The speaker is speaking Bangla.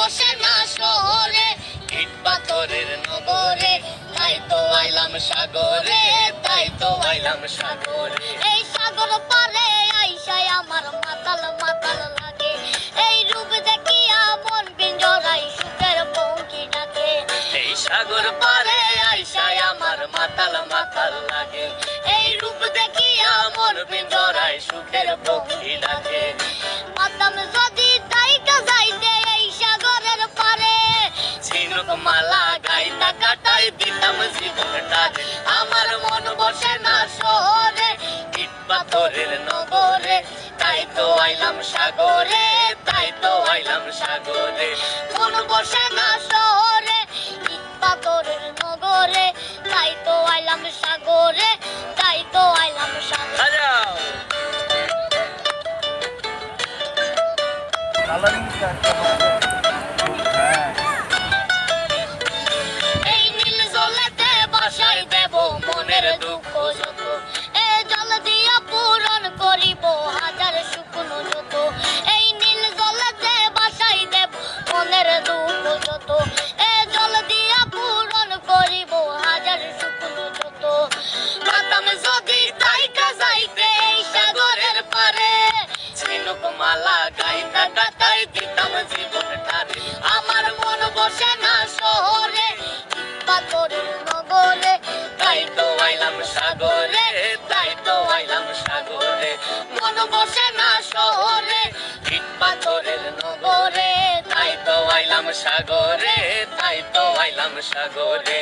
বসে না শহরে, ইট পাথরের নগরে, তাই তো আইলাম সাগরে, তাই তো আইলাম সাগরে। এই সাগর পারে আইসায় আমার মাতাল মাতাল লাগে, এই রূপ দেখিয়া মন পিঞ্জরায় সুখের পঙ্কি ডাকে। এই সাগর পারে আইসায় আমার মাতাল মাতাল লাগে, এই রূপ দেখিয়া মন পিঞ্জরায় সুখের পঙ্কি ডাকে। মাতাম যদি তাইকা যাইতে এই সাগরের পারে, ঝিনুক মালা গাইতা কাটাই দিতাম জীবনটারে। আমার মন বসে না শহরে, ইট পাথরের নগরে, তাই তো আইলাম সাগরে, তাই তো আইলাম সাগরে। মন বসে না শহরে, ইট পাথরের নগরে, তাই তো আইলাম সাগরে, তাই তো আইলাম সাগরে। এই নীল জলেতে বাসায় দেব মনের দুঃখ যত, এ জল দিয়া পূরণ করিব হাজার শুকনো যত। এই নীল জলেতে বাসায় দেব মনের দুঃখ যত, এ জল দিয়া পূরণ করিব হাজার শুকনো যত। মাতাম যদি তাইকা যাইতে এই সাগরের পারে, ঝিনুক মালা গাইতা কাটাই দিতাম জীবনটারে। আমার মন বসে না শহরে, পাথরের নগরে, তাই তো আইলাম সাগরে, তাই তো আইলাম সাগরে। মন বসে না শহরে, ইট পাথরের নগরে, তাই তো আইলাম সাগরে, তাই তো আইলাম সাগরে।